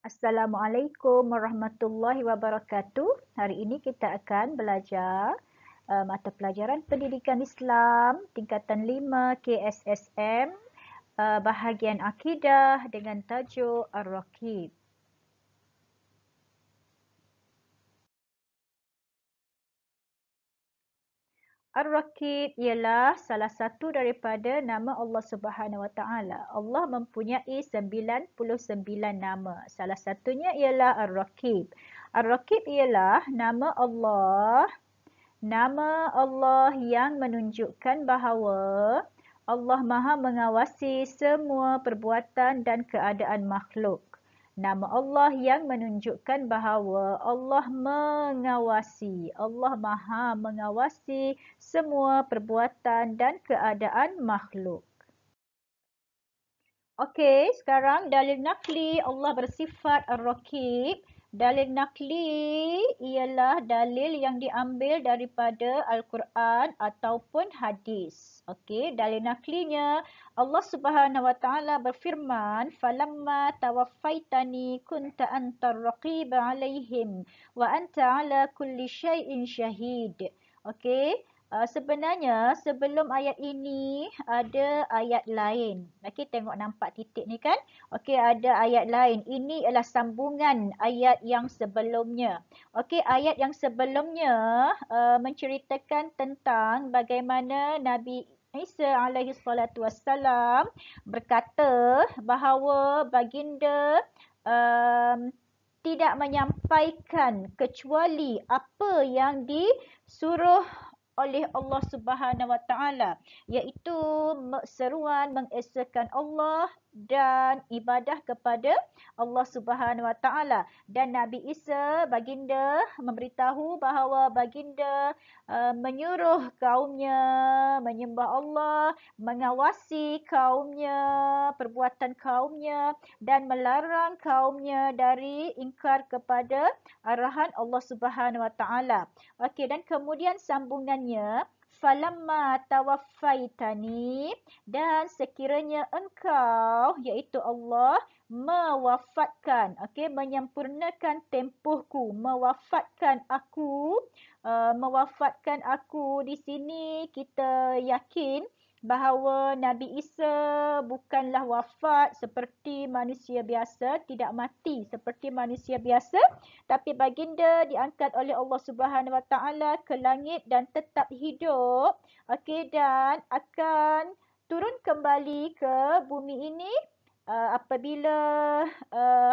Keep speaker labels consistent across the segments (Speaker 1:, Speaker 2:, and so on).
Speaker 1: Assalamualaikum warahmatullahi wabarakatuh. Hari ini kita akan belajar mata pelajaran Pendidikan Islam tingkatan 5 KSSM bahagian akidah dengan tajuk Ar-Raqib. Ar-Raqib ialah salah satu daripada nama Allah Subhanahu Wa Taala. Allah mempunyai 99 nama. Salah satunya ialah Ar-Raqib. Ar-Raqib ialah nama Allah yang menunjukkan bahawa Allah Maha mengawasi semua perbuatan dan keadaan makhluk. Nama Allah yang menunjukkan bahawa Allah Maha mengawasi semua perbuatan dan keadaan makhluk. Okey, sekarang dalil nakli Allah bersifat Ar-Raqib. Dalil nakli ialah dalil yang diambil daripada Al-Quran ataupun hadis. Okey, dalil naklinya Allah Subhanahu Wa Taala berfirman, "Falamma tawaffaitani kunta antar raqib 'alaihim wa anta 'ala kulli syai'in syahid." Okey, sebenarnya sebelum ayat ini ada ayat lain. Okey, tengok nampak titik ni kan? Okey, ada ayat lain. Ini ialah sambungan ayat yang sebelumnya. Okey, ayat yang sebelumnya menceritakan tentang bagaimana Nabi Isa alaihi salatu wassalam berkata bahawa baginda tidak menyampaikan kecuali apa yang disuruh oleh Allah Subhanahu Wa Taala, iaitu seruan mengesakan Allah dan ibadah kepada Allah Subhanahu Wa Taala. Dan Nabi Isa baginda memberitahu bahawa baginda menyuruh kaumnya menyembah Allah, mengawasi kaumnya, perbuatan kaumnya dan melarang kaumnya dari ingkar kepada arahan Allah Subhanahu Wa Taala. Okey, dan kemudian sambungannya falamma tawaffaitani, dan sekiranya engkau iaitu Allah mewafatkan, okey, menyempurnakan tempohku, mewafatkan aku. Mewafatkan aku di sini kita yakin bahawa Nabi Isa bukanlah wafat seperti manusia biasa, tidak mati seperti manusia biasa, tapi baginda diangkat oleh Allah Subhanahu Wa Taala ke langit dan tetap hidup, okey, dan akan turun kembali ke bumi ini apabila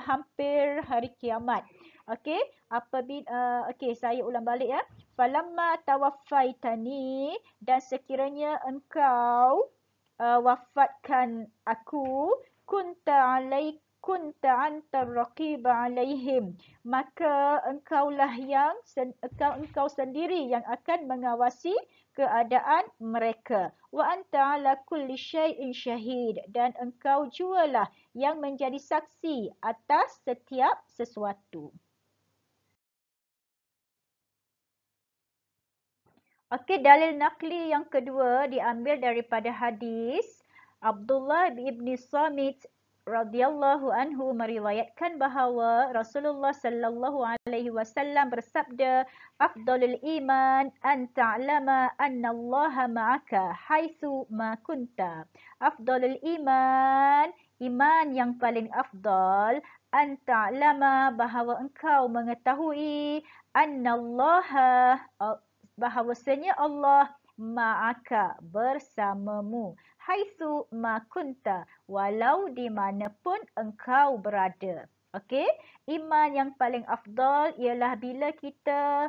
Speaker 1: hampir hari kiamat. Okey, okey, saya ulang balik ya. Falamma tawaffaitani, dan sekiranya engkau wafatkan aku, kunta antar raqib alaihim, maka engkaulah engkau sendiri yang akan mengawasi keadaan mereka. Wa anta ala kulli syai'in syahid, dan engkau jualah yang menjadi saksi atas setiap sesuatu. Okey, dalil nakli yang kedua diambil daripada hadis Abdullah bin Samit radhiyallahu anhu meriwayatkan bahawa Rasulullah sallallahu alaihi wasallam bersabda, "Afdalul iman an ta'lama anna Allah ma'aka haitsu ma kunta." Afdalul iman, iman yang paling afdal, an ta'lama, bahawa engkau mengetahui, anna Allah, bahawasanya Allah ma'aka, bersamamu, haitsu ma kunta, walau di mana pun engkau berada. Okey, iman yang paling afdal ialah bila kita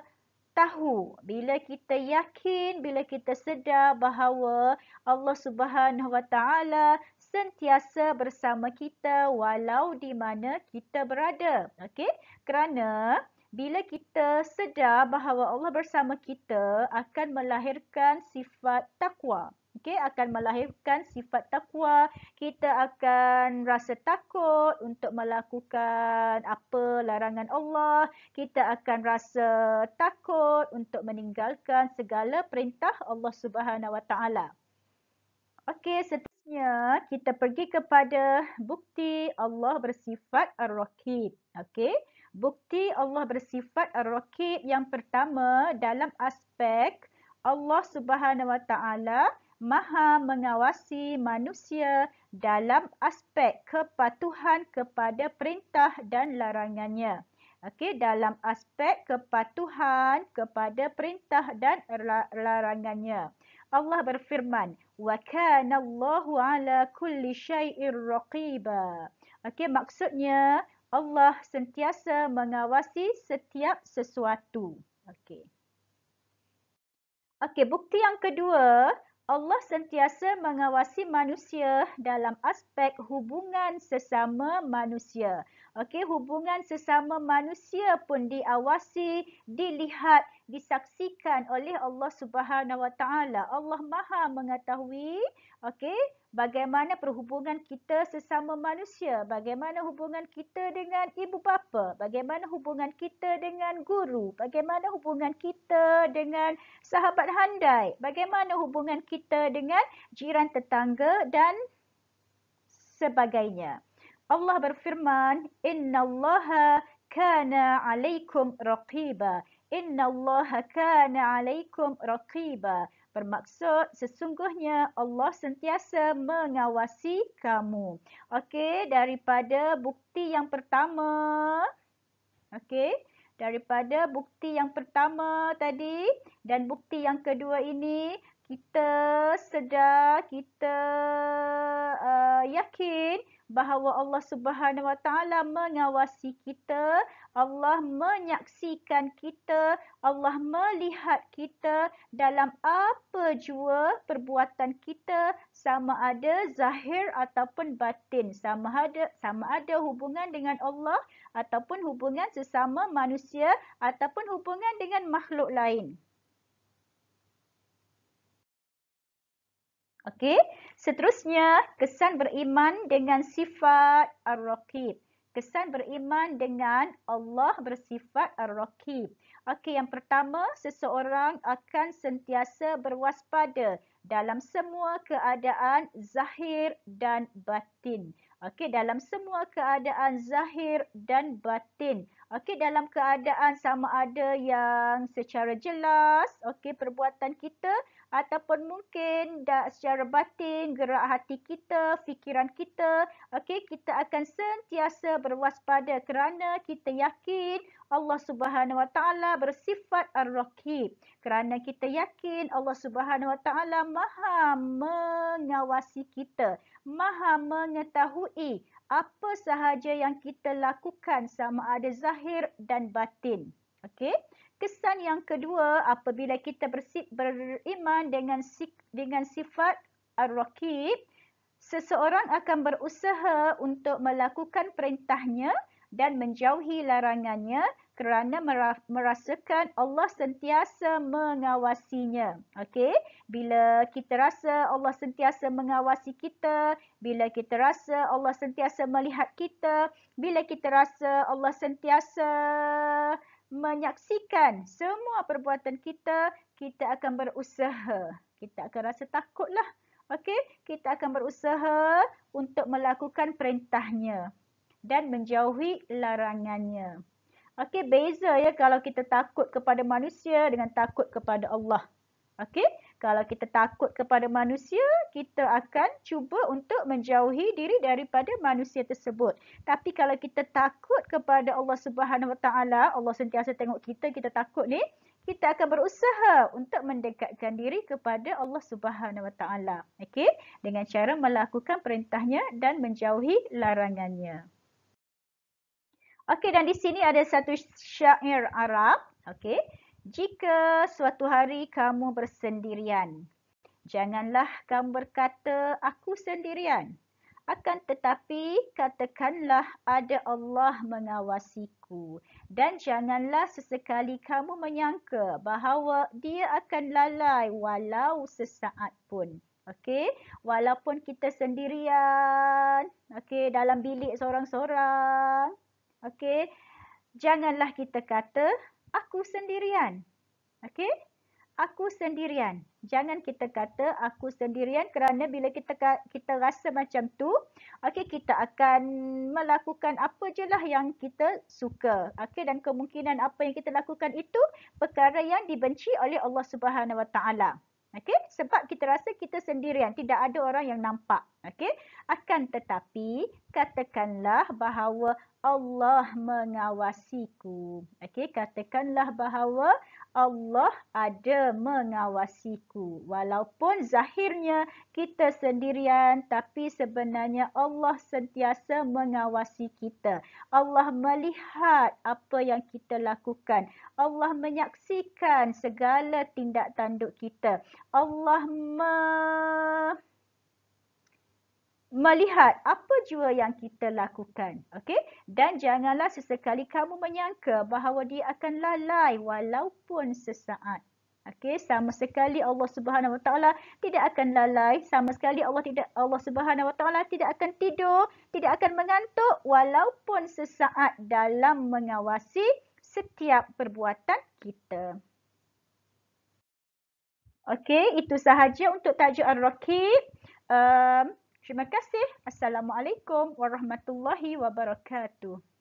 Speaker 1: tahu, bila kita yakin, bila kita sedar bahawa Allah Subhanahu Wa Taala sentiasa bersama kita walau di mana kita berada. Okey, kerana bila kita sedar bahawa Allah bersama kita akan melahirkan sifat takwa. Okey, akan melahirkan sifat takwa. Kita akan rasa takut untuk melakukan apa larangan Allah. Kita akan rasa takut untuk meninggalkan segala perintah Allah Subhanahu Wa Taala. Okey, Seterusnya, kita pergi kepada bukti Allah bersifat Ar-Raqib. Okey. Bukti Allah bersifat Ar-Raqib yang pertama dalam aspek Allah Subhanahu Wa Taala Maha mengawasi manusia dalam aspek kepatuhan kepada perintah dan larangannya. Okey, dalam aspek kepatuhan kepada perintah dan larangannya. Allah berfirman, wa kana Allahu ala kulli syai'ir raqiba. Okey, maksudnya Allah sentiasa mengawasi setiap sesuatu. Okey. Okey, bukti yang kedua, Allah sentiasa mengawasi manusia dalam aspek hubungan sesama manusia. Okey, hubungan sesama manusia pun diawasi, dilihat, disaksikan oleh Allah Subhanahu Wa Taala. Allah Maha mengetahui, okey, bagaimana perhubungan kita sesama manusia, bagaimana hubungan kita dengan ibu bapa, bagaimana hubungan kita dengan guru, bagaimana hubungan kita dengan sahabat handai, bagaimana hubungan kita dengan jiran tetangga dan sebagainya. Allah berfirman, innallaha kana alaikum raqiba. Innallaha kana alaikum raqiba. Bermaksud sesungguhnya Allah sentiasa mengawasi kamu. Okey, daripada bukti yang pertama. Okey, daripada bukti yang pertama tadi dan bukti yang kedua ini, kita sedar, kita yakin bahawa Allah Subhanahu Wa Taala mengawasi kita, Allah menyaksikan kita, Allah melihat kita dalam apa jua perbuatan kita, sama ada zahir ataupun batin, sama ada hubungan dengan Allah ataupun hubungan sesama manusia ataupun hubungan dengan makhluk lain. Okey, seterusnya kesan beriman dengan sifat Ar-Raqib. Kesan beriman dengan Allah bersifat Ar-Raqib. Okey, yang pertama, seseorang akan sentiasa berwaspada dalam semua keadaan zahir dan batin. Okey, dalam semua keadaan zahir dan batin. Okey, dalam keadaan sama ada yang secara jelas, okey, perbuatan kita ataupun mungkin secara batin, gerak hati kita, fikiran kita, okey, kita akan sentiasa berwaspada kerana kita yakin Allah Subhanahu Wa Taala bersifat Ar-Raqib. Kerana kita yakin Allah Subhanahu Wa Taala Maha mengawasi kita, Maha mengetahui apa sahaja yang kita lakukan sama ada zahir dan batin. Okey? Kesan yang kedua, apabila kita beriman dengan sifat Ar-Raqib, seseorang akan berusaha untuk melakukan perintahnya dan menjauhi larangannya kerana merasakan Allah sentiasa mengawasinya. Okey, bila kita rasa Allah sentiasa mengawasi kita, bila kita rasa Allah sentiasa melihat kita, bila kita rasa Allah sentiasa menyaksikan semua perbuatan kita, kita akan berusaha. Kita akan rasa takutlah. Okey, kita akan berusaha untuk melakukan perintahnya dan menjauhi larangannya. Okey, beza ya kalau kita takut kepada manusia dengan takut kepada Allah. Okey, kalau kita takut kepada manusia, kita akan cuba untuk menjauhi diri daripada manusia tersebut. Tapi kalau kita takut kepada Allah Subhanahu Wa Taala, Allah sentiasa tengok kita, kita takut ni, kita akan berusaha untuk mendekatkan diri kepada Allah Subhanahu Wa Taala. Okey, dengan cara melakukan perintahnya dan menjauhi larangannya. Okey, dan di sini ada satu syair Arab. Okey. Jika suatu hari kamu bersendirian, janganlah kamu berkata, aku sendirian. Akan tetapi, katakanlah ada Allah mengawasiku. Dan janganlah sesekali kamu menyangka bahawa dia akan lalai walau sesaat pun. Okey, walaupun kita sendirian, okey, dalam bilik seorang-seorang, okey, janganlah kita kata, aku sendirian. Okey? aku sendirian. Jangan kita kata aku sendirian kerana bila kita rasa macam tu, okey, kita akan melakukan apa je lah yang kita suka. Okey, dan kemungkinan apa yang kita lakukan itu perkara yang dibenci oleh Allah Subhanahu Wa Taala. Okey, sebab kita rasa kita sendirian, tidak ada orang yang nampak. Okey, akan tetapi katakanlah bahawa Allah mengawasiku. Okey, katakanlah bahawa Allah ada mengawasiku. Walaupun zahirnya kita sendirian, tapi sebenarnya Allah sentiasa mengawasi kita. Allah melihat apa yang kita lakukan. Allah menyaksikan segala tindak tanduk kita. Allah melihat apa jua yang kita lakukan. Okey? Dan janganlah sesekali kamu menyangka bahawa dia akan lalai walaupun sesaat. Okey, sama sekali Allah Subhanahu Wa Taala tidak akan lalai, sama sekali Allah Subhanahu Wa Taala tidak akan tidur, tidak akan mengantuk walaupun sesaat dalam mengawasi setiap perbuatan kita. Okey, itu sahaja untuk tajuk Ar-Raqib. Terima kasih. Assalamualaikum warahmatullahi wabarakatuh.